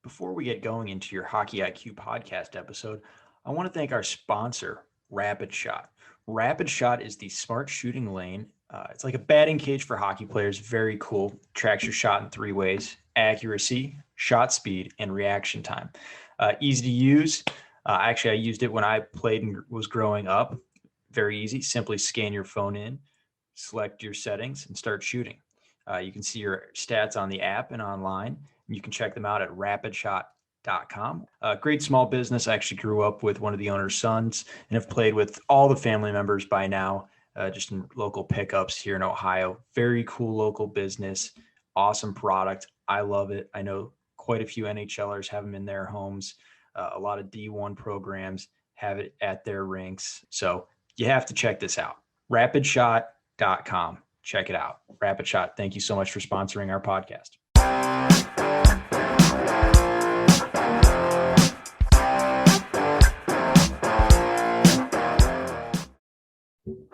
Before we get going into your Hockey IQ podcast episode, I want to thank our sponsor, Rapid Shot. Rapid Shot is the smart shooting lane. It's like a batting cage for hockey players. Very cool. Tracks your shot in 3 ways: accuracy, shot speed, and reaction time. Easy to use. Actually, I used it when I played and was growing up. Very easy. Simply scan your phone in, select your settings, and start shooting. You can see your stats on the app and online. You can check them out at rapidshot.com. Great small business. I actually grew up with one of the owner's sons and have played with all the family members by now, just in local pickups here in Ohio. Very cool local business. Awesome product. I love it. I know quite a few NHLers have them in their homes. A lot of D1 programs have it at their rinks. So you have to check this out. Rapidshot.com. Check it out. Rapid Shot, thank you so much for sponsoring our podcast.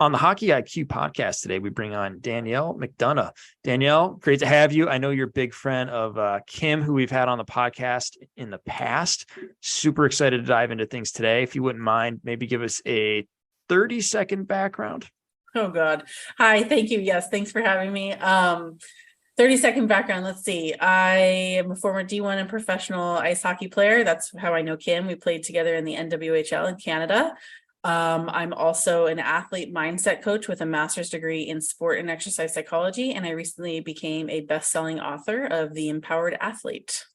On the Hockey IQ podcast today, we bring on Danielle McDonough. Danielle, great to have you. I know you're a big friend of Kim, who we've had on the podcast in the past. Super excited to dive into things today. If you wouldn't mind, maybe give us a 30-second background. Oh God. Hi. Thank you. Yes. Thanks for having me. 30-second background. Let's see. I am a former D1 and professional ice hockey player. That's how I know Kim. We played together in the NWHL in Canada. I'm also an athlete mindset coach with a master's degree in sport and exercise psychology. And I recently became a best-selling author of The Empowered Athlete.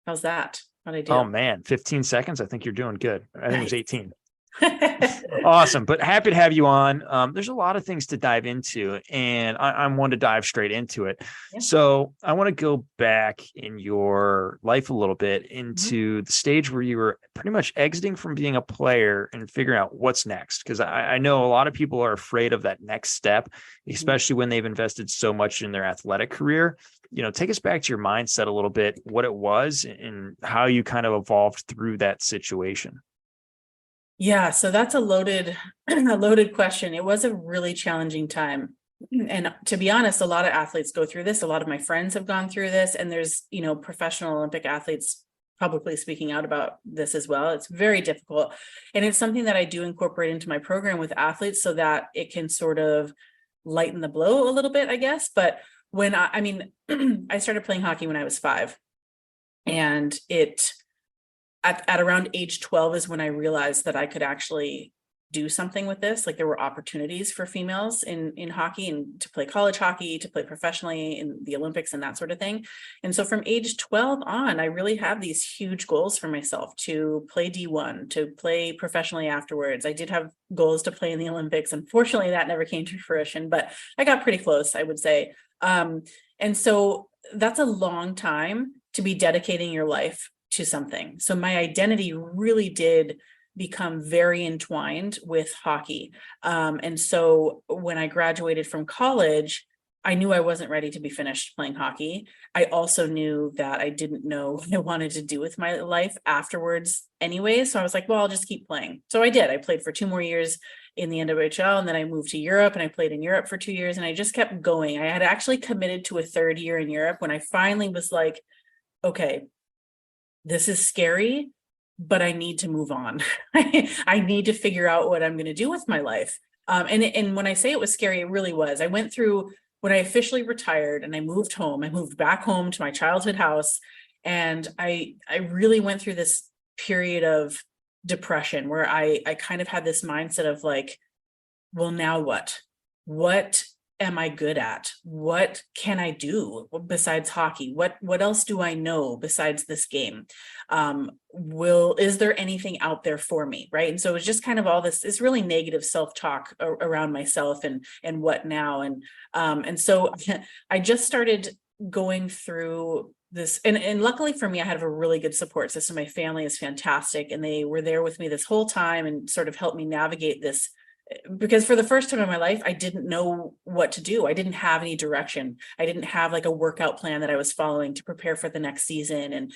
How'd I do? Oh man, 15 seconds. I think you're doing good. I think it was 18. Awesome. But happy to have you on. There's a lot of things to dive into, and I'm one to dive straight into it. Yeah. So I want to go back in your life a little bit into the stage where you were pretty much exiting from being a player and figuring out what's next. Because I know a lot of people are afraid of that next step, especially when they've invested so much in their athletic career. Take us back to your mindset a little bit, what it was and how you kind of evolved through that situation. Yeah, so that's a loaded question. It was a really challenging time. And to be honest, a lot of athletes go through this. A lot of my friends have gone through this, and there's, professional Olympic athletes publicly speaking out about this as well. It's very difficult. And it's something that I do incorporate into my program with athletes so that it can sort of lighten the blow a little bit, I guess. But when I started playing hockey when I was 5, and at around age 12 is when I realized that I could actually do something with this. Like, there were opportunities for females in hockey, and to play college hockey, to play professionally in the Olympics and that sort of thing. And so from age 12 on, I really have these huge goals for myself to play D1, to play professionally afterwards. I did have goals to play in the Olympics. Unfortunately, that never came to fruition, but I got pretty close, I would say. And so that's a long time to be dedicating your life to something. So my identity really did become very entwined with hockey. And so when I graduated from college, I knew I wasn't ready to be finished playing hockey. I also knew that I didn't know what I wanted to do with my life afterwards anyway. So I was like, well, I'll just keep playing. So I did. I played for 2 more years in the NWHL, and then I moved to Europe, and I played in Europe for 2 years, and I just kept going. I had actually committed to a 3rd year in Europe when I finally was like, okay, this is scary, but I need to move on. I need to figure out what I'm going to do with my life. And when I say it was scary, it really was. I went through, when I officially retired and I moved home, I moved back home to my childhood house. And I really went through this period of depression where I kind of had this mindset of like, well, now what? What am I good at? What can I do besides hockey? What else do I know besides this game? Is there anything out there for me? Right. And so it was just kind of all this really negative self-talk around myself and what now. And so I just started going through this, and luckily for me, I have a really good support system. My family is fantastic, and they were there with me this whole time and sort of helped me navigate this. Because for the first time in my life, I didn't know what to do. I didn't have any direction. I didn't have like a workout plan that I was following to prepare for the next season, and,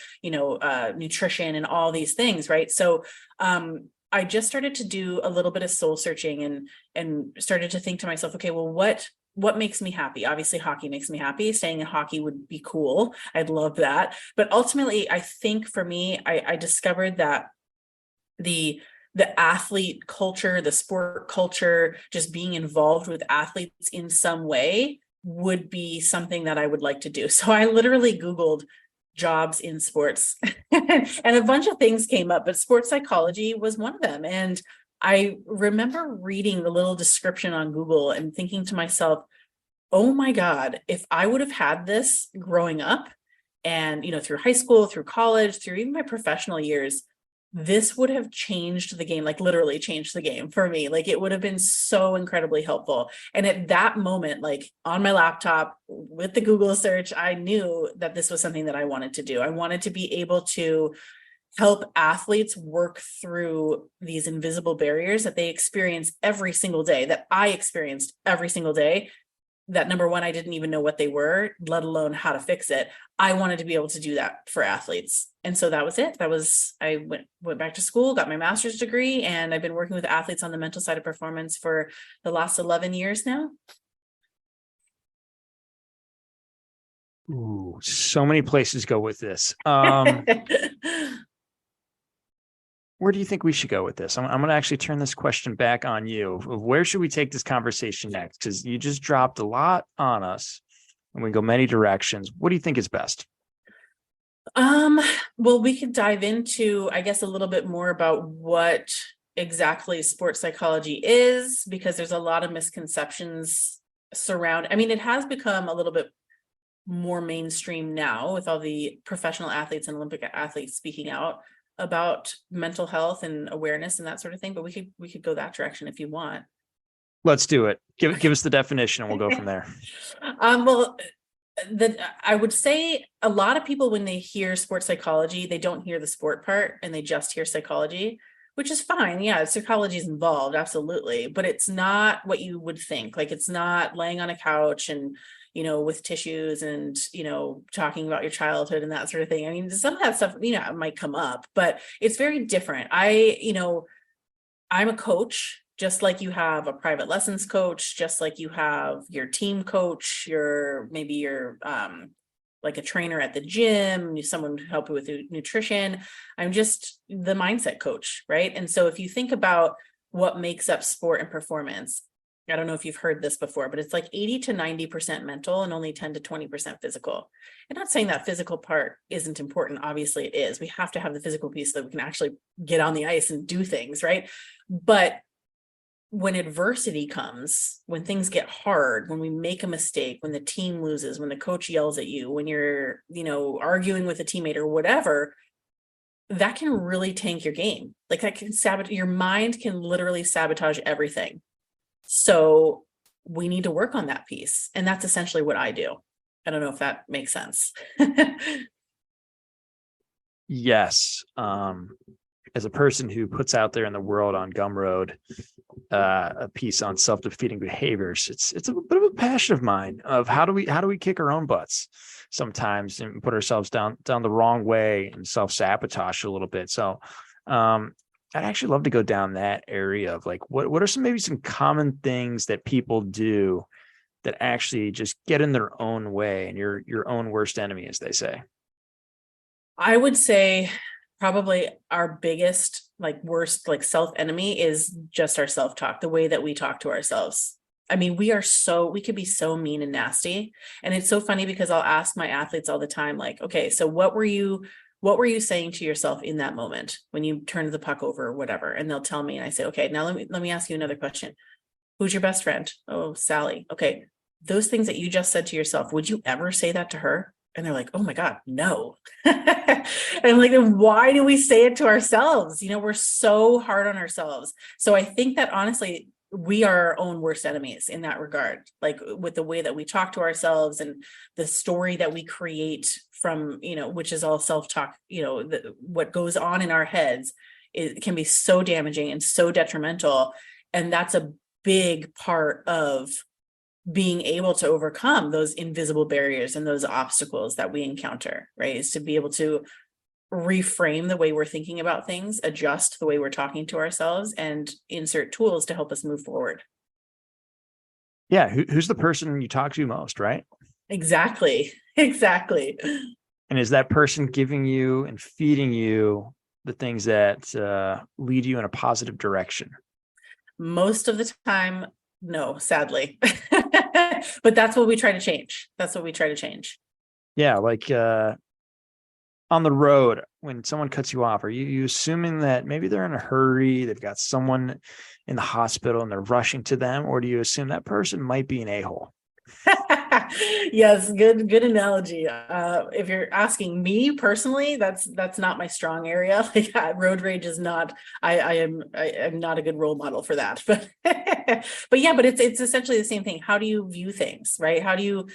nutrition and all these things. Right. So, I just started to do a little bit of soul searching and started to think to myself, okay, well, what what makes me happy? Obviously, hockey makes me happy. Staying in hockey would be cool. I'd love that. But ultimately, I think for me, I discovered that the athlete culture, the sport culture, just being involved with athletes in some way would be something that I would like to do. So I literally Googled jobs in sports and a bunch of things came up, but sports psychology was one of them. And I remember reading the little description on Google and thinking to myself, oh my God, if I would have had this growing up and, through high school, through college, through even my professional years, this would have changed the game, like literally changed the game for me. Like it would have been so incredibly helpful. And at that moment, like on my laptop with the Google search, I knew that this was something that I wanted to do. I wanted to be able to help athletes work through these invisible barriers that they experience every single day, that I experienced every single day. That number one, I didn't even know what they were, let alone how to fix it. I wanted to be able to do that for athletes. And so that was it. I went back to school, got my master's degree, and I've been working with athletes on the mental side of performance for the last 11 years now. Ooh, so many places go with this. Where do you think we should go with this? I'm going to actually turn this question back on you. Where should we take this conversation next? Because you just dropped a lot on us and we go many directions. What do you think is best? Well, we could dive into, I guess, a little bit more about what exactly sports psychology is, because there's a lot of misconceptions I mean, it has become a little bit more mainstream now with all the professional athletes and Olympic athletes speaking out about mental health and awareness and that sort of thing, but we could go that direction if you want. Let's do it. Give us the definition and we'll go from there. Well, I would say a lot of people, when they hear sports psychology, they don't hear the sport part and they just hear psychology, which is fine. Yeah, psychology is involved, absolutely, but it's not what you would think. Like it's not laying on a couch and with tissues and, talking about your childhood and that sort of thing. I mean, some of that stuff, might come up, but it's very different. I'm a coach, just like you have a private lessons coach, just like you have your team coach, maybe you're like a trainer at the gym, someone to help you with nutrition. I'm just the mindset coach, right? And so if you think about what makes up sport and performance, I don't know if you've heard this before, but it's like 80 to 90% mental and only 10 to 20% physical. I'm not saying that physical part isn't important. Obviously it is. We have to have the physical piece so that we can actually get on the ice and do things, right? But when adversity comes, when things get hard, when we make a mistake, when the team loses, when the coach yells at you, when you're, arguing with a teammate or whatever, that can really tank your game. Like that can sabotage, your mind can literally sabotage everything. So we need to work on that piece. And that's essentially what I do. I don't know if that makes sense. Yes. As a person who puts out there in the world on Gumroad a piece on self-defeating behaviors, it's a bit of a passion of mine of how do we kick our own butts sometimes and put ourselves down the wrong way and self-sabotage a little bit. So I'd actually love to go down that area of like, what are some common things that people do that actually just get in their own way and your own worst enemy, as they say? I would say probably our biggest, worst, self enemy is just our self-talk, the way that we talk to ourselves. I mean, we could be so mean and nasty. And it's so funny because I'll ask my athletes all the time, like, okay, so what were you saying to yourself in that moment when you turned the puck over or whatever? And they'll tell me, and I say, okay, now let me ask you another question. Who's your best friend? Oh, Sally. Okay. Those things that you just said to yourself, would you ever say that to her? And they're like, oh my God, no. And I'm like, then why do we say it to ourselves? We're so hard on ourselves. So I think that honestly, we are our own worst enemies in that regard, like with the way that we talk to ourselves and the story that we create from, which is all self-talk, what goes on in our heads, it can be so damaging and so detrimental. And that's a big part of being able to overcome those invisible barriers and those obstacles that we encounter, right? Is to be able to reframe the way we're thinking about things, adjust the way we're talking to ourselves, and insert tools to help us move forward. Yeah. Who's the person you talk to most, right? Exactly. Exactly. And is that person giving you and feeding you the things that lead you in a positive direction? Most of the time, no, sadly. But that's what we try to change. That's what we try to change. Yeah, like on the road, when someone cuts you off, are you assuming that maybe they're in a hurry, they've got someone in the hospital and they're rushing to them, or do you assume that person might be an a-hole? Yes, good analogy. If you're asking me personally, that's not my strong area. Like road rage is not. I am not a good role model for that. But but yeah, but it's essentially the same thing. How do you view things, right? How do you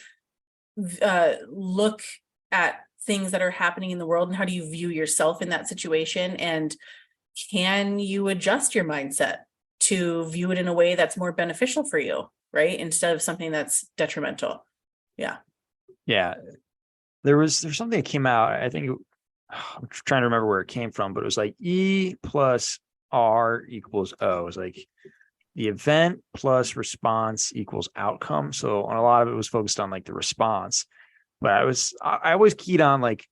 look at things that are happening in the world, and how do you view yourself in that situation? And can you adjust your mindset to view it in a way that's more beneficial for you, right? Instead of something that's detrimental. Yeah. Yeah, there's something that came out. I think I'm trying to remember where it came from, but it was like E plus R equals O. It was like the event plus response equals outcome. So on a lot of it was focused on like the response, but I always keyed on like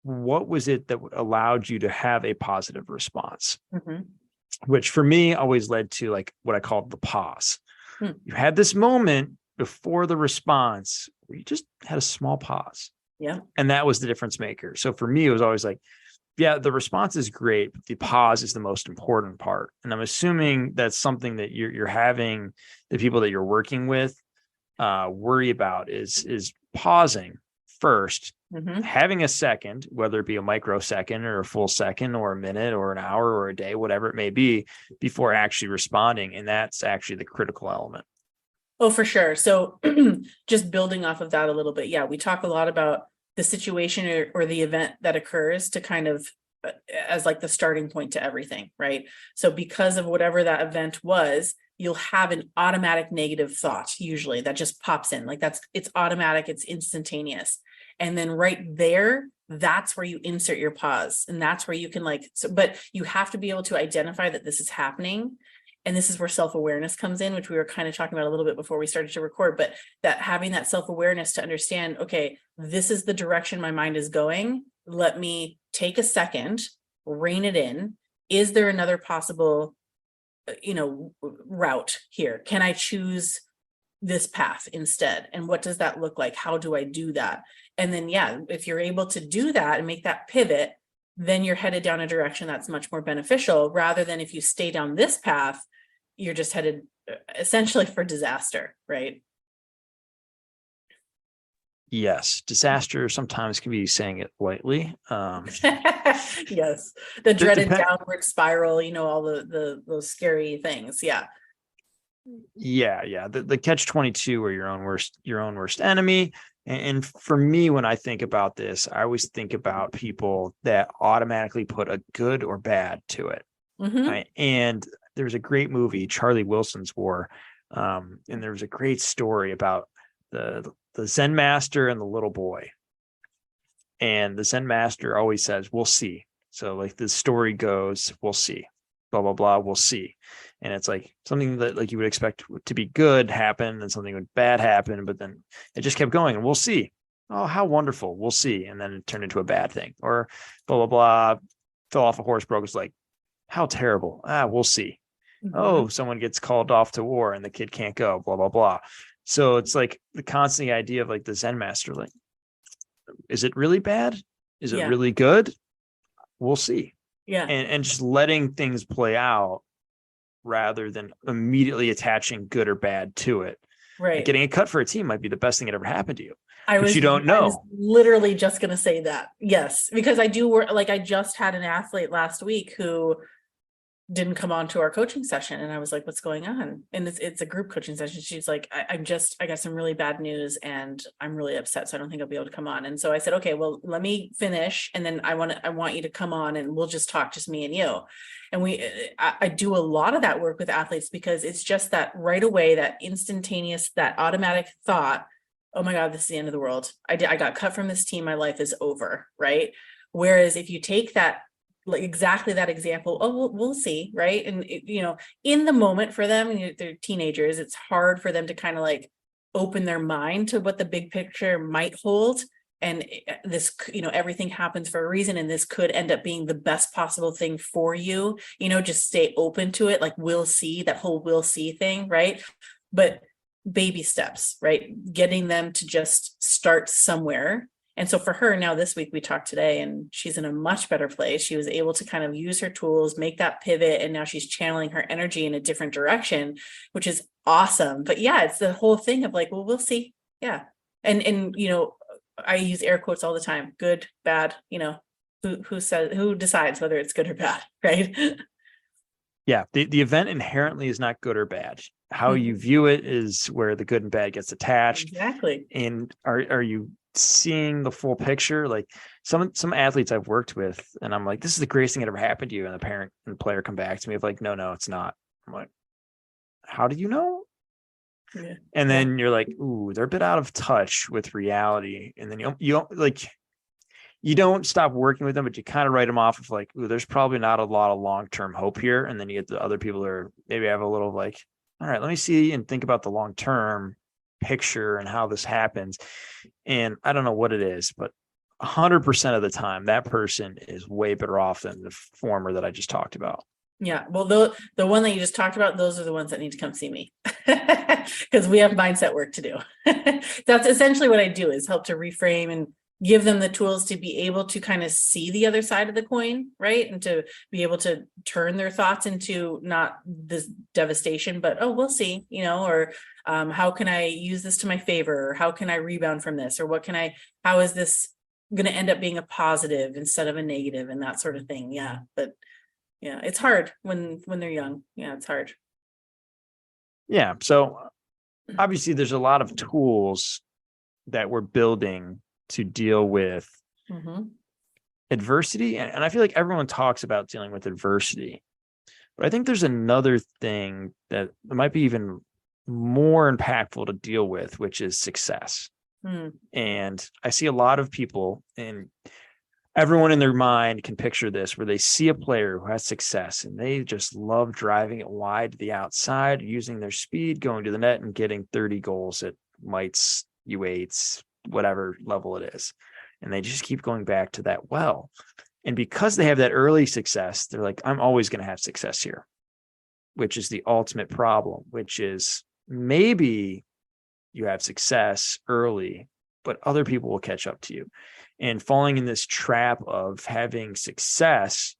what was it that allowed you to have a positive response, Mm-hmm. which for me always led to like what I called the pause. Hmm. You had this moment before the response where you just had a small pause. Yeah. And that was the difference maker. So for me, it was always like, yeah, the response is great, but the pause is the most important part. And I'm assuming that's something that you're having the people that you're working with worry about is pausing first, Mm-hmm. having a second, whether it be a microsecond or a full second or a minute or an hour or a day, whatever it may be, before actually responding. And that's actually the critical element. Oh, for sure. So just building off of that a little bit. Yeah, we talk a lot about the situation or the event that occurs to kind of as like the starting point to everything, right? So because of whatever that event was, you'll have an automatic negative thought usually that just pops in. Like it's automatic, it's instantaneous. And then right there, that's where you insert your pause. And that's where you can but you have to be able to identify that this is happening. And this is where self-awareness comes in, which we were kind of talking about a little bit before we started to record, but that having that self-awareness to understand, okay, this is the direction my mind is going. Let me take a second, rein it in. Is there another possible, route here? Can I choose this path instead? And what does that look like? How do I do that? And then, yeah, if you're able to do that and make that pivot, then you're headed down a direction that's much more beneficial rather than if you stay down this path, you're just headed essentially for disaster, right? Yes, disaster sometimes can be saying it lightly. Yes, the dreaded Depend. downward spiral, all those scary things. Yeah. Yeah. The catch 22 or your own worst enemy. And for me, when I think about this, I always think about people that automatically put a good or bad to it. Mm-hmm. And there's a great movie, Charlie Wilson's War. And there was a great story about the Zen master and the little boy. And the Zen master always says, we'll see. So like the story goes, we'll see, blah, blah, blah, we'll see. And it's like something that like you would expect to be good happen and something bad happen, but then it just kept going and we'll see. Oh, how wonderful. We'll see. And then it turned into a bad thing or blah, blah, blah, fell off a horse, broke his leg. How terrible. We'll see. Mm-hmm. Oh, someone gets called off to war and the kid can't go, blah, blah, blah. So it's like the constant idea of like the Zen master, like, is it really bad? Is it really good? We'll see. Yeah. And just letting things play out rather than immediately attaching good or bad to it. Right. Like getting a cut for a team might be the best thing that ever happened to you. You don't know. I was literally just going to say that. Yes, because I do work. Like I just had an athlete last week who didn't come on to our coaching session, and I was like, what's going on? And it's a group coaching session. She's like, I got some really bad news and I'm really upset, so I don't think I'll be able to come on. And so I said, okay, well, let me finish, and then I want you to come on and we'll just talk, just me and you. And I do a lot of that work with athletes because it's just that right away, that instantaneous, that automatic thought, oh my God, this is the end of the world. I got cut from this team. My life is over. Right. Whereas if you take that like exactly that example. Oh, we'll see, right? And in the moment for them, and they're teenagers, it's hard for them to kind of like open their mind to what the big picture might hold. And this, everything happens for a reason, and this could end up being the best possible thing for you. Just stay open to it. Like we'll see, that whole we'll see thing, right? But baby steps, right? Getting them to just start somewhere. And so for her now this week, we talked today, and she's in a much better place. She was able to kind of use her tools, make that pivot. And now she's channeling her energy in a different direction, which is awesome. But yeah, it's the whole thing of like, well, we'll see. Yeah. And I use air quotes all the time, good, bad, who decides whether it's good or bad, right? Yeah. The event inherently is not good or bad. How you view it is where the good and bad gets attached. Exactly. And are you seeing the full picture? Like some athletes I've worked with, and I'm like, this is the greatest thing that ever happened to you. And the parent and player come back to me of like, no, it's not. I'm like, how do you know? Yeah. And then you're like, ooh, they're a bit out of touch with reality. And then you don't stop working with them, but you kind of write them off of like, ooh, there's probably not a lot of long-term hope here. And then you get the other people that are maybe have a little like, all right, let me see and think about the long-term picture and how this happens. And I don't know what it is, but 100% of the time, that person is way better off than the former that I just talked about. Yeah. Well, the one that you just talked about, those are the ones that need to come see me because we have mindset work to do. That's essentially what I do, is help to reframe and give them the tools to be able to kind of see the other side of the coin, right? And to be able to turn their thoughts into not this devastation, but, oh, we'll see, or how can I use this to my favor? Or how can I rebound from this? Or how is this going to end up being a positive instead of a negative, and that sort of thing. Yeah. But yeah, it's hard when they're young. Yeah, it's hard. Yeah. So obviously there's a lot of tools that we're building to deal with adversity. And I feel like everyone talks about dealing with adversity, but I think there's another thing that might be even more impactful to deal with, which is success. And I see a lot of people, and everyone in their mind can picture this, where they see a player who has success and they just love driving it wide to the outside, using their speed, going to the net and getting 30 goals at mites, U8s, whatever level it is. And they just keep going back to that well. And because they have that early success, they're like, I'm always going to have success here, which is the ultimate problem, which is maybe you have success early, but other people will catch up to you. And falling in this trap of having success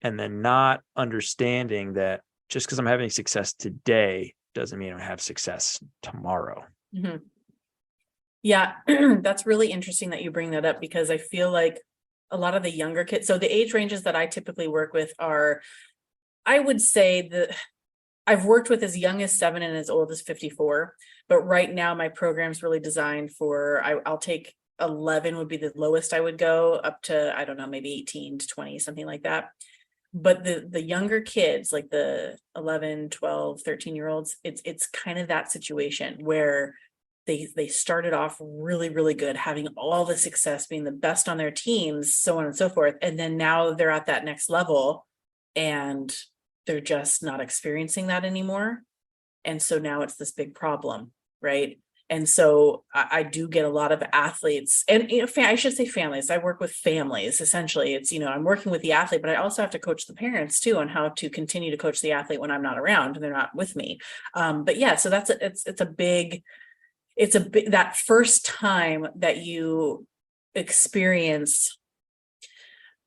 and then not understanding that just because I'm having success today doesn't mean I have success tomorrow. Yeah, that's really interesting that you bring that up, because I feel like a lot of the younger kids, so the age ranges that I typically work with are, I would say that I've worked with as young as 7 and as old as 54. But right now my program's really designed for, I'll take 11 would be the lowest I would go, up to, I don't know, maybe 18 to 20, something like that. But the younger kids, like the 11, 12, 13-year-olds, it's kind of that situation where they started off really, really good, having all the success, being the best on their teams, so on and so forth. And then now they're at that next level and they're just not experiencing that anymore. And so now it's this big problem, right? And so I do get a lot of athletes, and I should say families. I work with families. Essentially, it's, I'm working with the athlete, but I also have to coach the parents too on how to continue to coach the athlete when I'm not around and they're not with me. But yeah, so it's a big, that first time that you experience,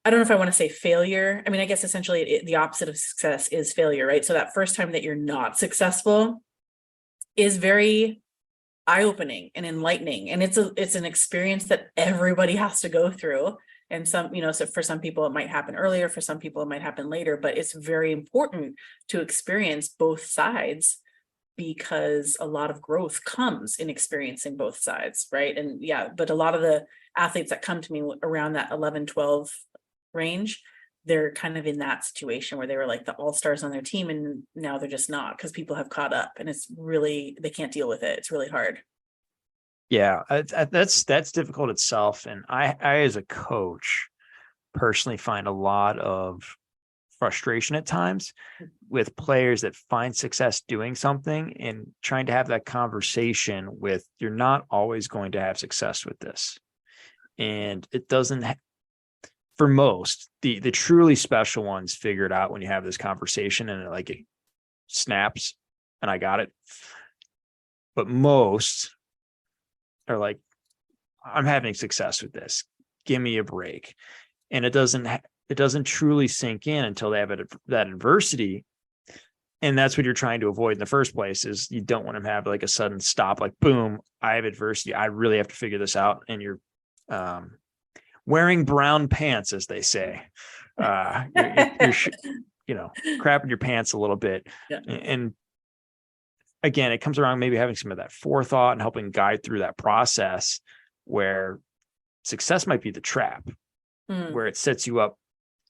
I don't know if I want to say failure. I mean, I guess essentially the opposite of success is failure, right? So that first time that you're not successful is very eye-opening and enlightening. And it's an experience that everybody has to go through. And some, so for some people it might happen earlier, for some people it might happen later, but it's very important to experience both sides, because a lot of growth comes in experiencing both sides, right? And yeah, but a lot of the athletes that come to me around that 11, 12 range, they're kind of in that situation where they were like the all-stars on their team, and now they're just not, because people have caught up, and it's really, they can't deal with it. It's really hard. Yeah, that's difficult itself. And I as a coach, personally find a lot of frustration at times with players that find success doing something and trying to have that conversation with, you're not always going to have success with this. And it doesn't, for most, the truly special ones figure it out when you have this conversation and it snaps and I got it. But most are like, I'm having success with this. Give me a break. And it doesn't truly sink in until they have that adversity. And that's what you're trying to avoid in the first place, is you don't want to have like a sudden stop, like, boom, I have adversity. I really have to figure this out. And you're wearing brown pants, as they say. You're crapping your pants a little bit. Yeah. And again, it comes around maybe having some of that forethought and helping guide through that process, where success might be the trap, where it sets you up.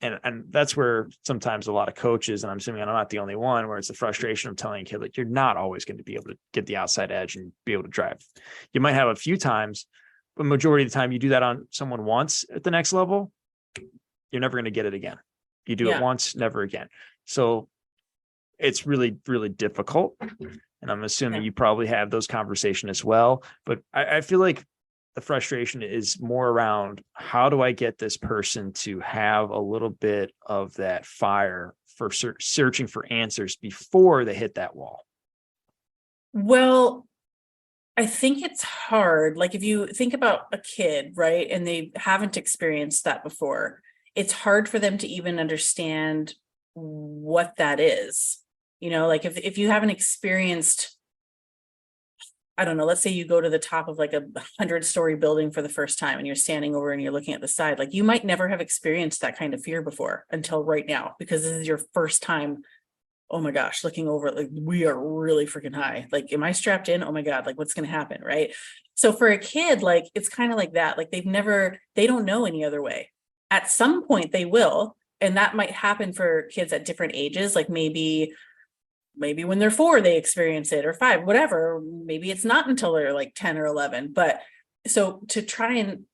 And that's where sometimes a lot of coaches, and I'm assuming I'm not the only one, where it's the frustration of telling a kid, like, you're not always going to be able to get the outside edge and be able to drive. You might have a few times, but majority of the time you do that on someone once at the next level, you're never going to get it again. You do it once, never again. So it's really, really difficult. And I'm assuming you probably have those conversations as well. But I feel like the frustration is more around, how do I get this person to have a little bit of that fire for searching for answers before they hit that wall? Well, I think it's hard. Like, if you think about a kid, right, and they haven't experienced that before, it's hard for them to even understand what that is. Like if you haven't experienced, I don't know, let's say you go to the top of like 100-story building for the first time and you're standing over and you're looking at the side, like, you might never have experienced that kind of fear before until right now, because this is your first time. Oh my gosh, looking over, like, we are really freaking high. Like, am I strapped in? Oh my God, like, what's going to happen? Right. So for a kid, like, it's kind of like that. Like, they don't know any other way. At some point they will. And that might happen for kids at different ages. Like maybe when they're 4, they experience it, or 5, whatever. Maybe it's not until they're like 10 or 11. But so to try and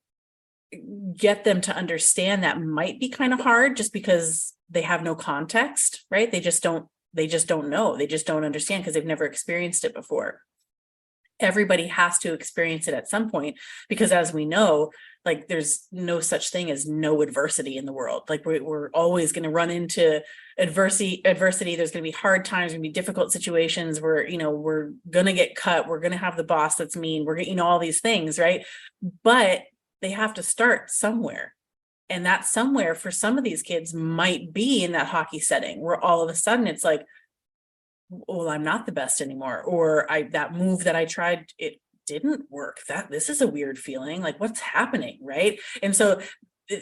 get them to understand that might be kind of hard, just because they have no context, right? They just don't know. They just don't understand because they've never experienced it before. Everybody has to experience it at some point, because as we know, like, there's no such thing as no adversity in the world. Like, we're always going to run into adversity. There's going to be hard times, going to be difficult situations where, we're going to get cut. We're going to have the boss that's mean. We're going to, all these things, right? But they have to start somewhere. And that somewhere for some of these kids might be in that hockey setting, where all of a sudden it's like, well, I'm not the best anymore. Or that move that I tried, it didn't work. This is a weird feeling. Like, what's happening? Right. And so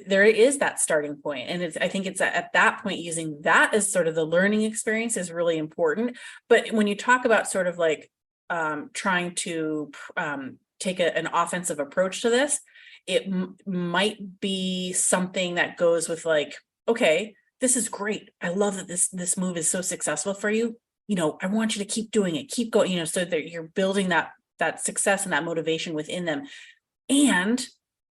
there is that starting point. And I think it's at that point, using that as sort of the learning experience is really important. But when you talk about sort of like trying to take an offensive approach to this, it might be something that goes with like, okay, this is great. I love that this move is so successful for you. I want you to keep doing it, keep going, so that you're building that success and that motivation within them. And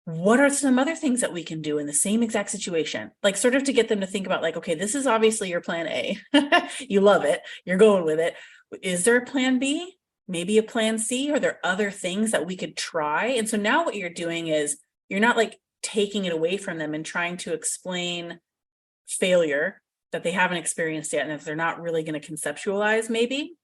what are some other things that we can do in the same exact situation? Like, sort of to get them to think about, like, okay, this is obviously your plan A. You love it. You're going with it. Is there a plan B? Maybe a plan C? Are there other things that we could try? And so now what you're doing is, you're not like taking it away from them and trying to explain failure that they haven't experienced yet, and if they're not really going to conceptualize, maybe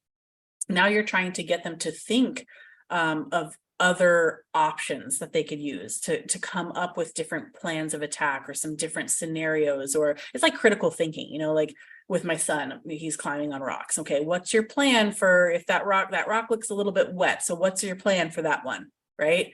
now you're trying to get them to think of other options that they could use to come up with different plans of attack, or some different scenarios. Or it's like critical thinking, like with my son, he's climbing on rocks. Okay, what's your plan for if that rock looks a little bit wet? So what's your plan for that one? Right?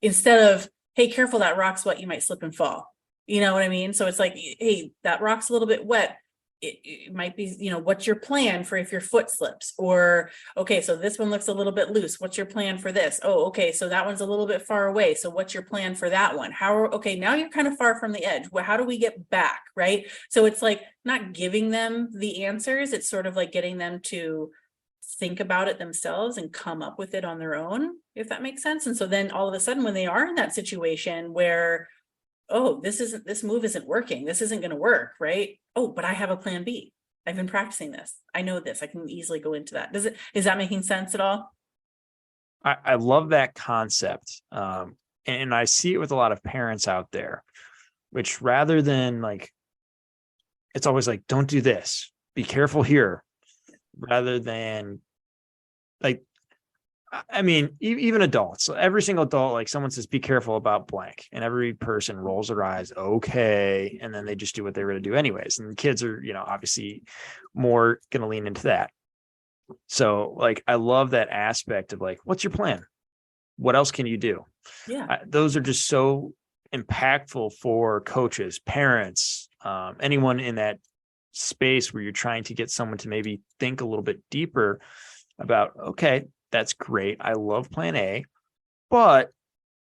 Instead of, hey, careful, that rock's wet, you might slip and fall. You know what I mean? So it's like, hey, that rock's a little bit wet. It might be, what's your plan for if your foot slips? Or, okay, so this one looks a little bit loose. What's your plan for this? Oh, okay, so that one's a little bit far away. So what's your plan for that one? Okay, now you're kind of far from the edge. Well, how do we get back? Right? So it's like not giving them the answers. It's sort of like getting them to think about it themselves and come up with it on their own, if that makes sense. And so then all of a sudden, when they are in that situation where oh, this move isn't working. This isn't going to work, right? Oh, but I have a plan B. I've been practicing this. I know this. I can easily go into that. Is that making sense at all? I love that concept. And I see it with a lot of parents out there, which rather than like, it's always like, don't do this, be careful here, rather than like, I mean, even adults, every single adult, like someone says, be careful about blank, and every person rolls their eyes, okay. And then they just do what they were going to do anyways. And the kids are, obviously more going to lean into that. So like, I love that aspect of like, what's your plan? What else can you do? Yeah. Those are just so impactful for coaches, parents, anyone in that space where you're trying to get someone to maybe think a little bit deeper about, okay, that's great. I love plan A, but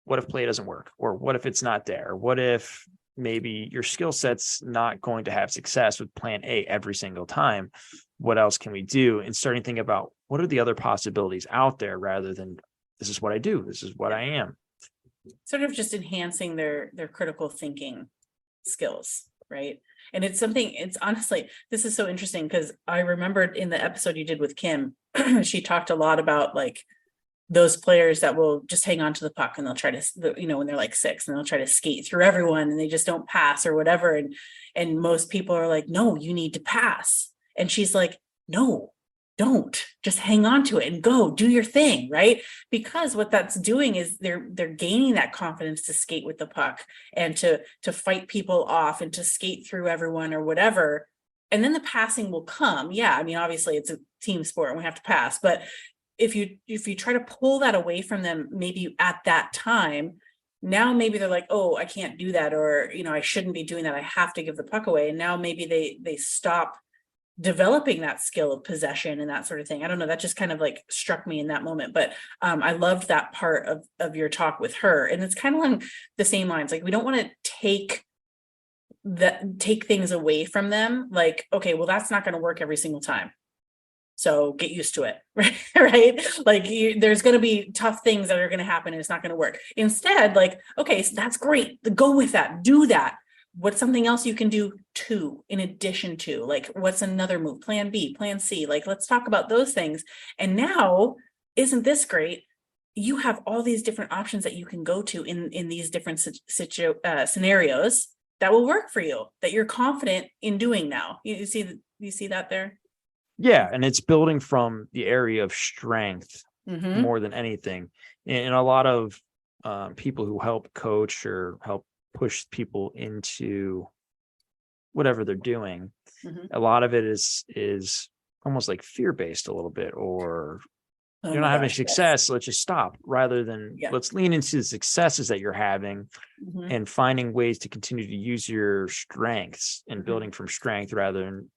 what if play doesn't work? Or what if it's not there? What if maybe your skill set's not going to have success with plan A every single time? What else can we do? And starting to think about what are the other possibilities out there rather than this is what I do. This is what I am. Sort of just enhancing their critical thinking skills, right? And it's honestly, this is so interesting because I remembered in the episode you did with Kim, she talked a lot about like those players that will just hang on to the puck and they'll try to, when they're like 6 and they'll try to skate through everyone and they just don't pass or whatever. And most people are like, no, you need to pass. And she's like, no, don't, just hang on to it and go do your thing, right? Because what that's doing is they're gaining that confidence to skate with the puck and to fight people off and to skate through everyone or whatever. And then the passing will come. Yeah, I mean, obviously it's a team sport and we have to pass, but if you try to pull that away from them, maybe at that time, now maybe they're like, oh, I can't do that, or I shouldn't be doing that. I have to give the puck away. And now maybe they stop developing that skill of possession and that sort of thing. I don't know. That just kind of like struck me in that moment. But I loved that part of your talk with her. And it's kind of along the same lines. Like, we don't want to take things away from them. Like, okay, well, that's not going to work every single time, so get used to it, right? Like, there's going to be tough things that are going to happen and it's not going to work. Instead, like, okay, so that's great. Go with that. Do that. What's something else you can do too, in addition to, like, what's another move? Plan B, plan C. Like, let's talk about those things. And now, isn't this great? You have all these different options that you can go to in these different scenarios that will work for you, that you're confident in doing now. You see that there? Yeah. And it's building from the area of strength Mm-hmm. more than anything. And a lot of people who help coach or help push people into whatever they're doing, Mm-hmm. a lot of it is almost like fear-based a little bit, or Oh you're my not having gosh, success, yes. so let's just stop, rather than Yeah. let's lean into the successes that you're having Mm-hmm. and finding ways to continue to use your strengths and Mm-hmm. building from strength rather than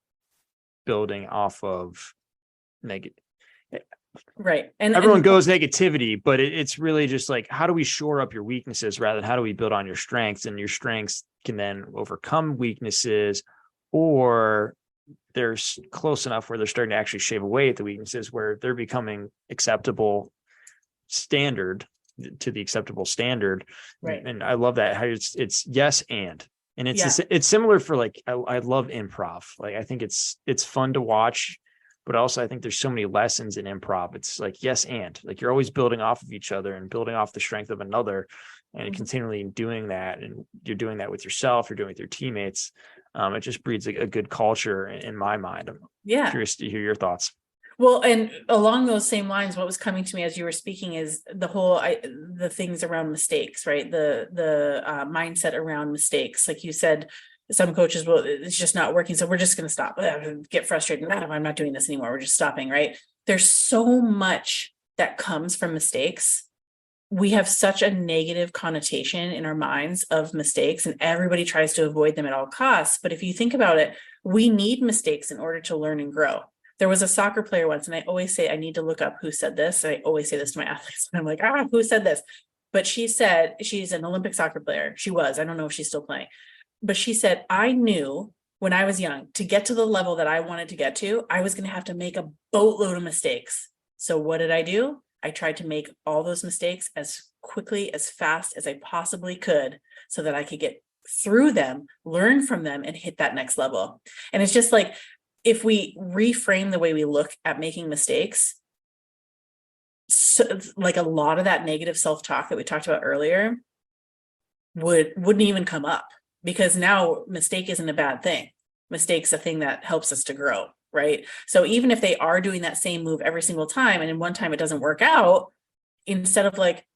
building off of negative. Right. And Everyone goes negativity, but it's really just like, how do we shore up your weaknesses rather than how do we build on your strengths? And your strengths can then overcome weaknesses, or they're close enough where they're starting to actually shave away at the weaknesses, where they're becoming acceptable standard to the acceptable standard. right. And I love that, how it's yes and Yeah. it's similar for like, I love improv. Like, I think it's fun to watch, but also I think there's so many lessons in improv. It's like, yes, and like, you're always building off of each other and building off the strength of another, and Mhm. continually doing that. And you're doing that with yourself, you're doing it with your teammates. It just breeds a good culture in my mind. I'm Yeah. curious to hear your thoughts. Well, and along those same lines, what was coming to me as you were speaking is the things around mistakes, right? The mindset around mistakes. Like you said, some coaches will, it's just not working, so we're just going to stop. Get frustrated. I'm not doing this anymore. We're just stopping, right? There's so much that comes from mistakes. We have such a negative connotation in our minds of mistakes, and everybody tries to avoid them at all costs. But if you think about it, we need mistakes in order to learn and grow. There was a soccer player once, and I always say, I need to look up who said this. I always say this to my athletes. I'm like, who said this? But she said, she's an Olympic soccer player. She was, I don't know if she's still playing, but she said, I knew when I was young, to get to the level that I wanted to get to, I was going to have to make a boatload of mistakes. So what did I do? I tried to make all those mistakes as quickly, as fast as I possibly could, so that I could get through them, learn from them, and hit that next level. And it's just like, if we reframe the way we look at making mistakes, so like a lot of that negative self-talk that we talked about earlier wouldn't even come up, because now mistake isn't a bad thing. Mistake's a thing that helps us to grow, right? So even if they are doing that same move every single time, and in one time it doesn't work out, instead of like,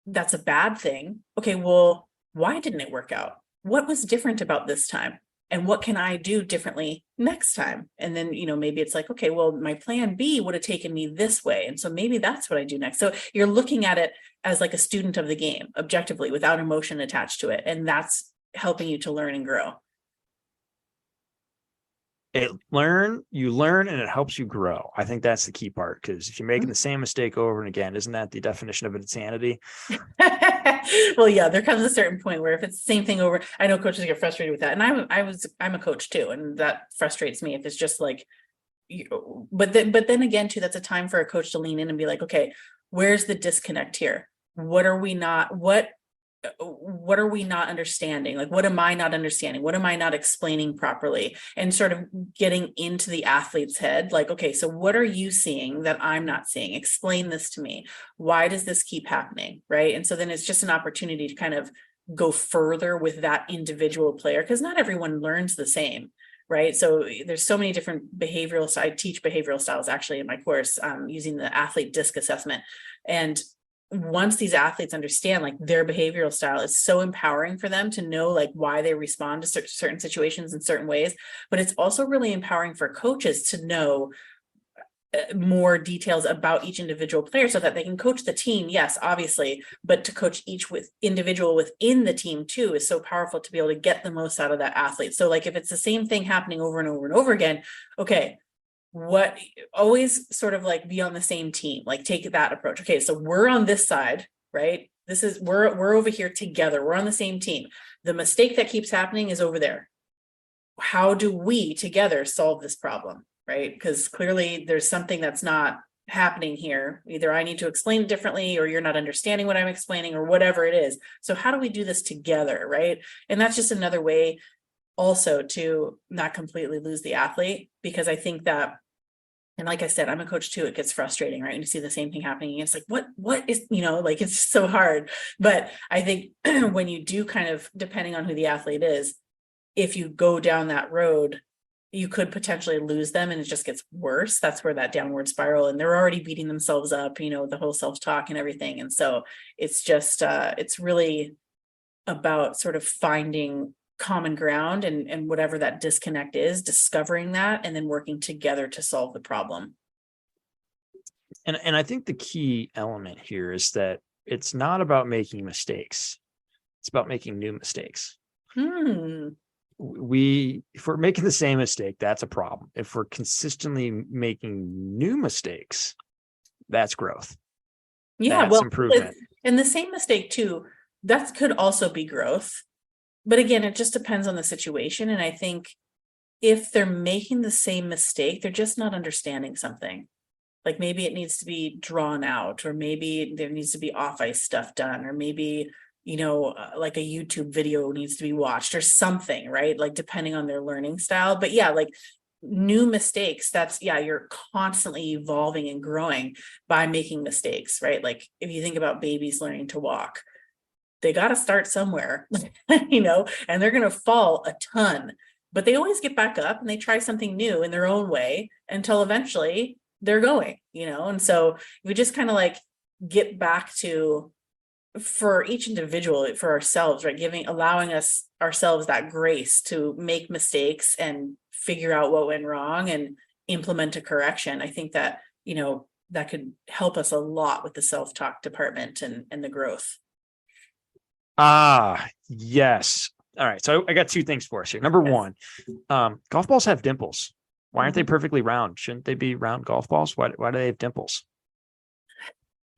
that's a bad thing. Okay, well, why didn't it work out? What was different about this time? And what can I do differently next time? And then, maybe it's like, okay, well, my plan B would have taken me this way. And so maybe that's what I do next. So you're looking at it as like a student of the game, objectively, without emotion attached to it. And that's helping you to learn and grow. You learn and it helps you grow. I think that's the key part, because if you're making the same mistake over and again, isn't that the definition of insanity? Well, yeah, there comes a certain point where if it's the same thing over, I know coaches get frustrated with that. And I'm a coach too. And that frustrates me if it's just like, but then again too, that's a time for a coach to lean in and be like, okay, where's the disconnect here? What are we not understanding? Like, what am I not understanding? What am I not explaining properly? And sort of getting into the athlete's head, like, okay, so what are you seeing that I'm not seeing? Explain this to me. Why does this keep happening? Right. And so then it's just an opportunity to kind of go further with that individual player, because not everyone learns the same. Right. So there's so many different behavioral, I teach behavioral styles actually in my course, using the athlete disc assessment. And once these athletes understand like their behavioral style, is so empowering for them to know like why they respond to certain situations in certain ways. But it's also really empowering for coaches to know more details about each individual player, so that they can coach the team, yes, obviously, but to coach each individual within the team too is so powerful, to be able to get the most out of that athlete. So like if it's the same thing happening over and over and over again, okay, what always sort of like be on the same team, like take that approach. Okay, so we're on this side, right? We're over here together. We're on the same team. The mistake that keeps happening is over there. How do we together solve this problem, right? Because clearly there's something that's not happening here. Either I need to explain it differently, or you're not understanding what I'm explaining, or whatever it is. So how do we do this together, right? And that's just another way also to not completely lose the athlete, because I think that, and like I said, I'm a coach too, it gets frustrating, right? And you see the same thing happening. It's like, what is, like, it's so hard. But I think when you do kind of, depending on who the athlete is, if you go down that road, you could potentially lose them and it just gets worse. That's where that downward spiral, and they're already beating themselves up, the whole self-talk and everything. And so it's just, it's really about sort of finding common ground and whatever that disconnect is, discovering that, and then working together to solve the problem. And I think the key element here is that it's not about making mistakes. It's about making new mistakes. If we're making the same mistake, that's a problem. If we're consistently making new mistakes, that's growth. Yeah, that's improvement. And the same mistake too, that could also be growth. But again, it just depends on the situation. And I think if they're making the same mistake, they're just not understanding something. Like maybe it needs to be drawn out, or maybe there needs to be off ice stuff done, or maybe, like a YouTube video needs to be watched or something, right? Like depending on their learning style. But yeah, like new mistakes, you're constantly evolving and growing by making mistakes, right? Like if you think about babies learning to walk, they got to start somewhere, and they're going to fall a ton, but they always get back up and they try something new in their own way until eventually they're going, and so we just kind of like get back to, for each individual, for ourselves, right? Allowing ourselves that grace to make mistakes and figure out what went wrong and implement a correction. I think that, that could help us a lot with the self-talk department and the growth. Yes. All right. So I got two things for us here. Number one, golf balls have dimples. Why aren't they perfectly round? Shouldn't they be round golf balls? Why do they have dimples?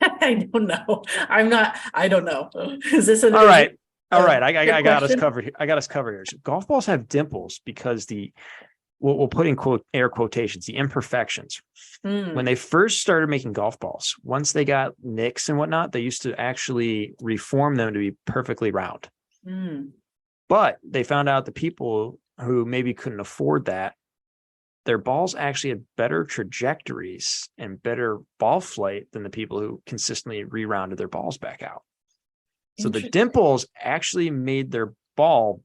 I don't know. I don't know. Is this all right? All right. I got us covered here. I got us covered here. So golf balls have dimples because we'll put in air quotations, the imperfections. When they first started making golf balls, once they got nicks and whatnot, they used to actually reform them to be perfectly round. But they found out the people who maybe couldn't afford that, their balls actually had better trajectories and better ball flight than the people who consistently rerounded their balls back out. So the dimples actually made their ball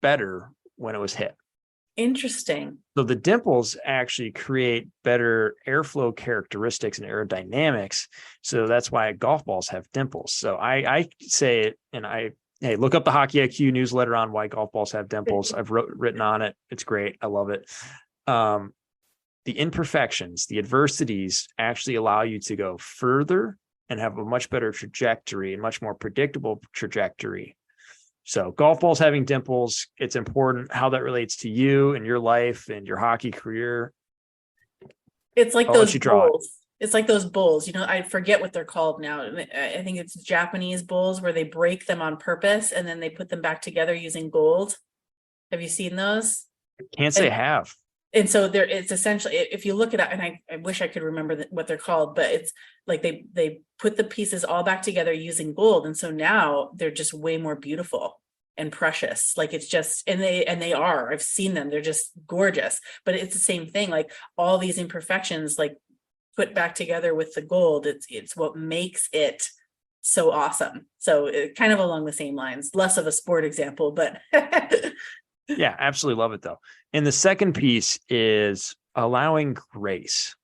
better when it was hit. Interesting. So the dimples actually create better airflow characteristics and aerodynamics. So that's why golf balls have dimples. So I say it, and hey, look up the Hockey IQ newsletter on why golf balls have dimples. I've written on it. It's great. I love it. The imperfections, the adversities actually allow you to go further and have a much better trajectory and much more predictable trajectory. So golf balls having dimples, it's important how that relates to you and your life and your hockey career. It's like those bowls. It's like those bowls, I forget what they're called now. I think it's Japanese bowls where they break them on purpose and then they put them back together using gold. Have you seen those? Can't say I have. And so it's essentially, if you look at it, and I wish I could remember what they're called, but it's like they put the pieces all back together using gold. And so now they're just way more beautiful and precious. Like it's just, and they are, I've seen them. They're just gorgeous, but it's the same thing. Like all these imperfections, like put back together with the gold, it's what makes it so awesome. So it kind of along the same lines, less of a sport example, but yeah, absolutely love it though. And the second piece is allowing grace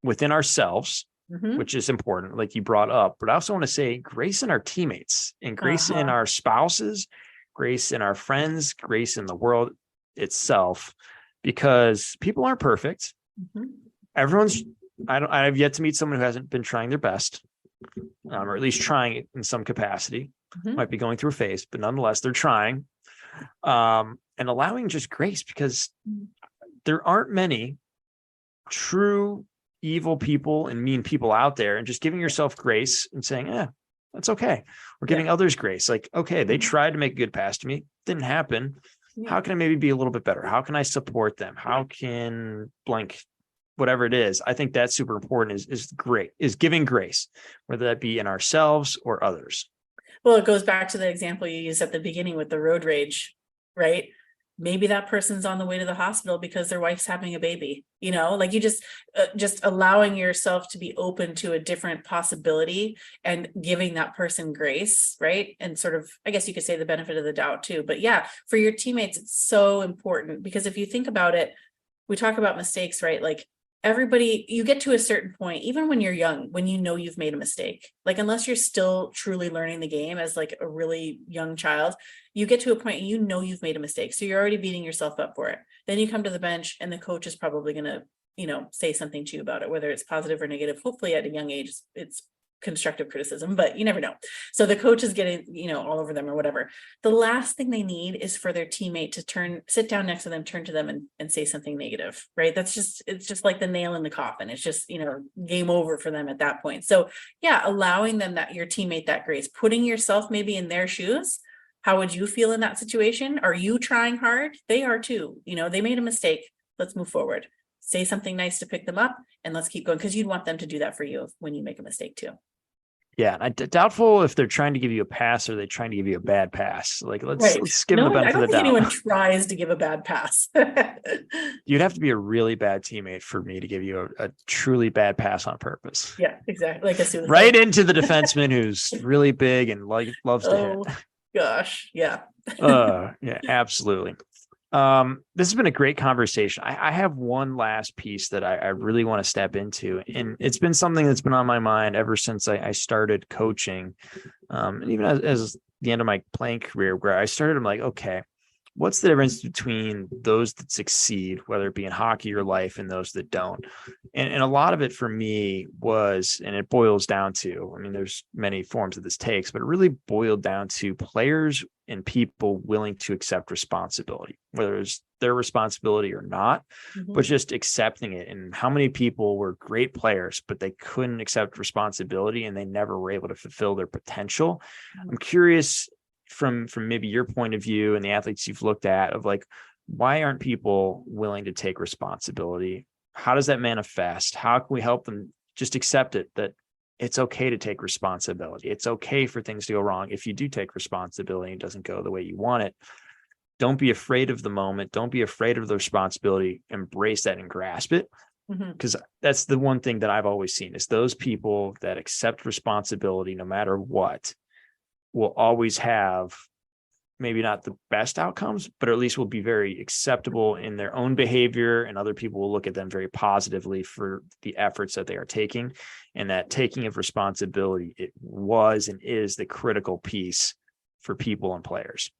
within ourselves, which is important, like you brought up. But I also want to say grace in our teammates and grace in our spouses, grace in our friends, grace in the world itself, because people aren't perfect. I've yet to meet someone who hasn't been trying their best, or at least trying it in some capacity. Might be going through a phase, but nonetheless, they're trying. And allowing just grace, because there aren't many true evil people and mean people out there, and just giving yourself grace and saying, that's okay. Or giving others grace. Like, okay, they tried to make a good pass to me. Didn't happen. How can I maybe be a little bit better? How can I support them? How can blank, whatever it is? I think that's super important is giving grace, whether that be in ourselves or others. Well, it goes back to the example you used at the beginning with the road rage, right? Maybe that person's on the way to the hospital because their wife's having a baby, like you just allowing yourself to be open to a different possibility and giving that person grace, right? And sort of, I guess you could say the benefit of the doubt too. But yeah, for your teammates, it's so important, because if you think about it, we talk about mistakes, right? Like everybody, you get to a certain point, even when you're young, when you've made a mistake, like unless you're still truly learning the game as like a really young child, you get to a point and you've made a mistake. So you're already beating yourself up for it. Then you come to the bench and the coach is probably going to, say something to you about it, whether it's positive or negative. Hopefully at a young age, it's constructive criticism, but you never know. So the coach is getting, all over them or whatever. The last thing they need is for their teammate to sit down next to them, turn to them and say something negative, right? It's just like the nail in the coffin. It's just, game over for them at that point. So yeah, allowing them your teammate that grace, putting yourself maybe in their shoes. How would you feel in that situation? Are you trying hard? They are too. They made a mistake. Let's move forward. Say something nice to pick them up and let's keep going, because you'd want them to do that for you when you make a mistake too. Yeah, I'm doubtful if they're trying to give you a pass or they're trying to give you a bad pass. Like, let's give them the benefit of the doubt. I don't think anyone tries to give a bad pass. You'd have to be a really bad teammate for me to give you a truly bad pass on purpose. Yeah, exactly. Like right into the defenseman who's really big and loves to hit. Gosh, yeah. Yeah, absolutely. This has been a great conversation. I have one last piece that I really want to step into, and it's been something that's been on my mind ever since I started coaching. And even as the end of my playing career, where I started, I'm like, okay, what's the difference between those that succeed, whether it be in hockey or life, and those that don't? And a lot of it for me was, and it boils down to, there's many forms that this takes, but it really boiled down to players and people willing to accept responsibility, whether it's their responsibility or not, but just accepting it. And how many people were great players, but they couldn't accept responsibility and they never were able to fulfill their potential. I'm curious from maybe your point of view and the athletes you've looked at, of like, why aren't people willing to take responsibility? How does that manifest? How can we help them just accept it, that it's okay to take responsibility. It's okay for things to go wrong. If you do take responsibility and it doesn't go the way you want it, don't be afraid of the moment. Don't be afraid of the responsibility. Embrace that and grasp it. Because that's the one thing that I've always seen is those people that accept responsibility, no matter what, will always have maybe not the best outcomes, but at least will be very acceptable in their own behavior, and other people will look at them very positively for the efforts that they are taking. And that taking of responsibility, it was and is the critical piece for people and players.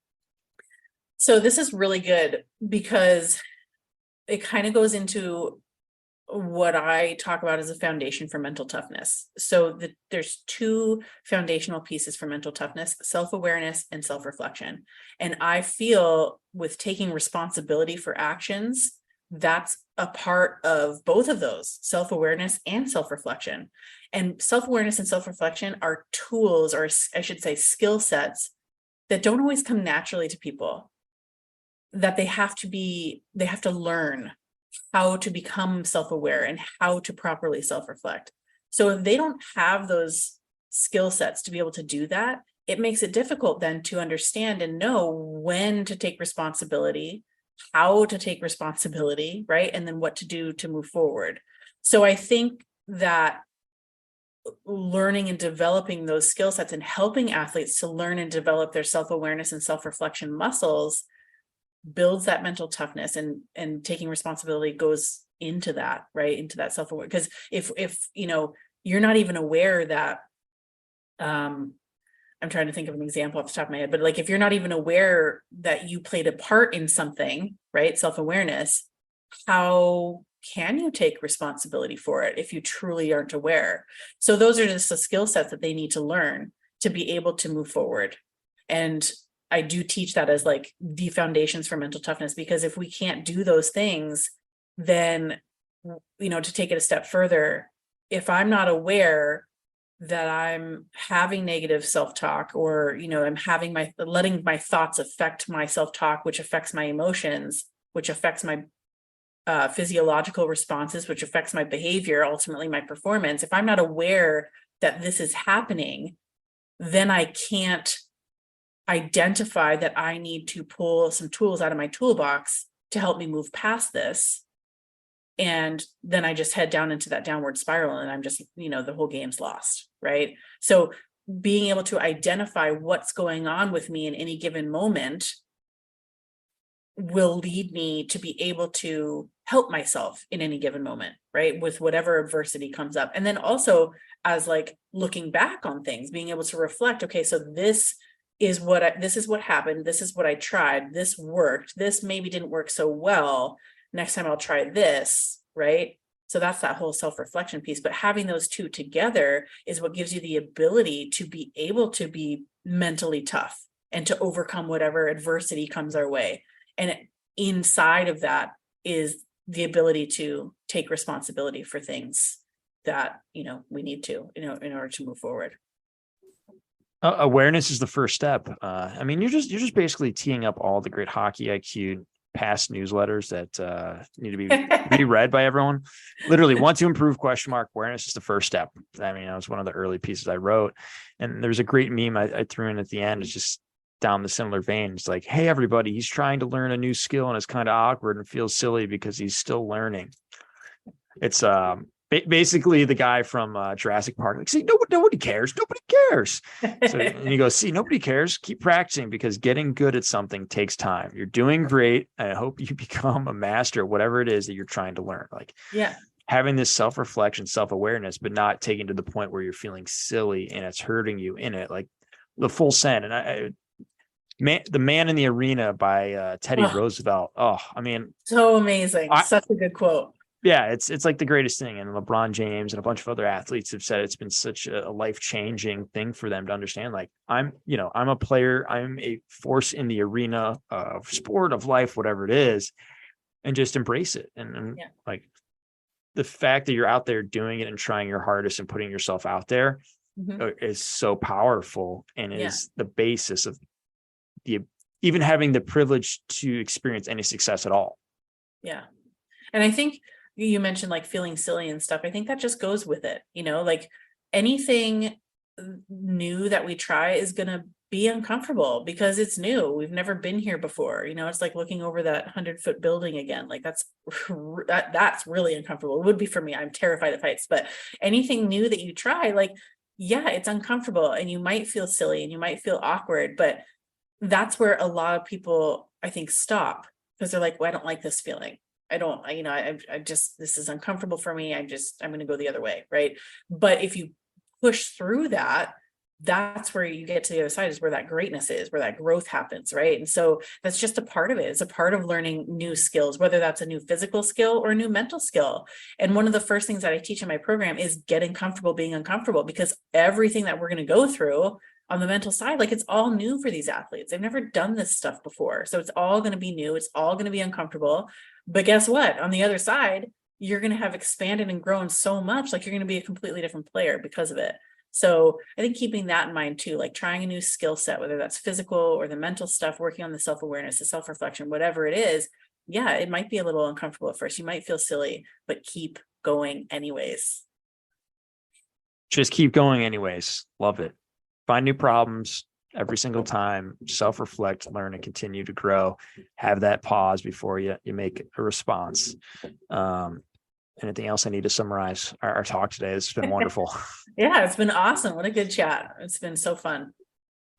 So this is really good because it kind of goes into what I talk about as a foundation for mental toughness. So there's two foundational pieces for mental toughness: self-awareness and self-reflection. And I feel with taking responsibility for actions, that's a part of both of those, self-awareness and self-reflection. And self-awareness and self-reflection are tools, or I should say skill sets, that don't always come naturally to people, that they have to learn how to become self-aware and how to properly self-reflect. So if they don't have those skill sets to be able to do that, it makes it difficult then to understand and know when to take responsibility, how to take responsibility, right? And then what to do to move forward. So I think that learning and developing those skill sets and helping athletes to learn and develop their self-awareness and self-reflection muscles builds that mental toughness, and taking responsibility goes into that, right? Into that self-aware. Because if you're not even aware that, I'm trying to think of an example off the top of my head, but like, if you're not even aware that you played a part in something, right? Self-awareness, how can you take responsibility for it if you truly aren't aware? So those are just the skill sets that they need to learn to be able to move forward. And I do teach that as like the foundations for mental toughness, because if we can't do those things, then, to take it a step further, if I'm not aware that I'm having negative self-talk, or, I'm letting my thoughts affect my self-talk, which affects my emotions, which affects my physiological responses, which affects my behavior, ultimately my performance. If I'm not aware that this is happening, then I can't identify that I need to pull some tools out of my toolbox to help me move past this. And then I just head down into that downward spiral, and I'm just, the whole game's lost, right? So being able to identify what's going on with me in any given moment will lead me to be able to help myself in any given moment, right? With whatever adversity comes up. And then also, as like looking back on things, being able to reflect, okay, so this is what happened. This is what I tried. This worked. This maybe didn't work so well. Next time I'll try this, right? So that's that whole self-reflection piece. But having those two together is what gives you the ability to be able to be mentally tough and to overcome whatever adversity comes our way. And inside of that is the ability to take responsibility for things that, we need to, in order to move forward. Awareness is the first step. You're just basically teeing up all the great Hockey IQ past newsletters that need to be reread by everyone. Literally, want to improve ? Awareness is the first step. That was one of the early pieces I wrote, and there's a great meme I threw in at the end. It's just down the similar vein. It's like, hey everybody, he's trying to learn a new skill and it's kind of awkward and feels silly because he's still learning. It's basically the guy from Jurassic Park, like, see, nobody cares. Nobody cares. So, and he goes, see, nobody cares. Keep practicing, because getting good at something takes time. You're doing great. And I hope you become a master at whatever it is that you're trying to learn. Like, yeah, having this self-reflection, self-awareness, but not taking to the point where you're feeling silly and it's hurting you in it. Like the full send. And The Man in the Arena by Teddy Roosevelt. Oh, so amazing. Such a good quote. Yeah, it's like the greatest thing. And LeBron James and a bunch of other athletes have said it's been such a life-changing thing for them to understand. Like, I'm a player, I'm a force in the arena of sport, of life, whatever it is, and just embrace it. And like the fact that you're out there doing it and trying your hardest and putting yourself out there is so powerful, and is the basis of even having the privilege to experience any success at all. Yeah. And I think you mentioned like feeling silly and stuff. I think that just goes with it, like anything new that we try is going to be uncomfortable because it's new. We've never been here before. It's like looking over that 100-foot building again. Like that's really uncomfortable. It would be for me. I'm terrified of heights, but anything new that you try, like, yeah, it's uncomfortable and you might feel silly and you might feel awkward, but that's where a lot of people, I think, stop because they're like, well, I don't like this feeling. I don't, I just, this is uncomfortable for me. I'm going to go the other way. Right. But if you push through that, that's where you get to the other side, is where that greatness is, where that growth happens. Right. And so that's just a part of it. It's a part of learning new skills, whether that's a new physical skill or a new mental skill. And one of the first things that I teach in my program is getting comfortable being uncomfortable, because everything that we're going to go through on the mental side, like, it's all new for these athletes. They've never done this stuff before. So it's all going to be new. It's all going to be uncomfortable. But guess what? On the other side, you're going to have expanded and grown so much, like you're going to be a completely different player because of it. So I think keeping that in mind too, like trying a new skill set, whether that's physical or the mental stuff, working on the self-awareness, the self-reflection, whatever it is. Yeah, it might be a little uncomfortable at first. You might feel silly, but keep going anyways. Just keep going anyways. Love it. Find new problems every single time, self-reflect, learn, and continue to grow. Have that pause before you make a response. Anything else I need to summarize our talk today? It's been wonderful. Yeah, it's been awesome. What a good chat. It's been so fun.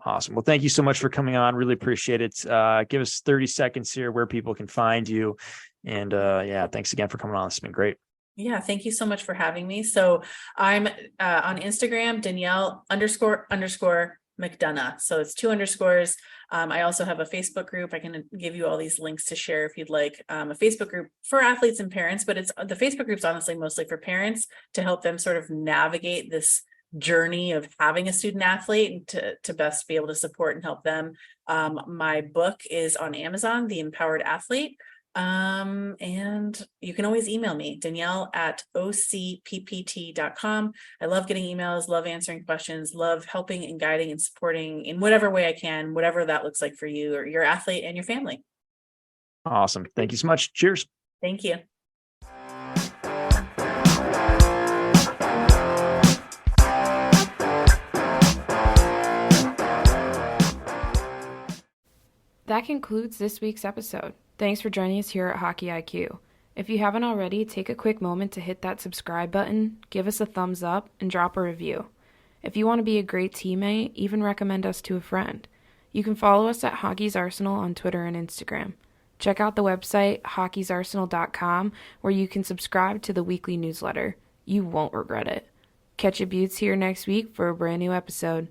Awesome. Well, thank you so much for coming on. Really appreciate it. Give us 30 seconds here where people can find you. And yeah, thanks again for coming on. It's been great. Yeah, thank you so much for having me. So I'm on Instagram, Danielle __ McDonough. So it's 2 underscores. I also have a Facebook group. I can give you all these links to share if you'd like. A Facebook group for athletes and parents, but it's the Facebook group's honestly mostly for parents to help them sort of navigate this journey of having a student athlete and to best be able to support and help them. My book is on Amazon, The Empowered Athlete. And you can always email me, Danielle@ocppt.com. I love getting emails, love answering questions, love helping and guiding and supporting in whatever way I can, whatever that looks like for you or your athlete and your family. Awesome. Thank you so much. Cheers. Thank you. That concludes this week's episode. Thanks for joining us here at Hockey IQ. If you haven't already, take a quick moment to hit that subscribe button, give us a thumbs up, and drop a review. If you want to be a great teammate, even recommend us to a friend. You can follow us at Hockey's Arsenal on Twitter and Instagram. Check out the website, hockeysarsenal.com, where you can subscribe to the weekly newsletter. You won't regret it. Catch your buttes here next week for a brand new episode.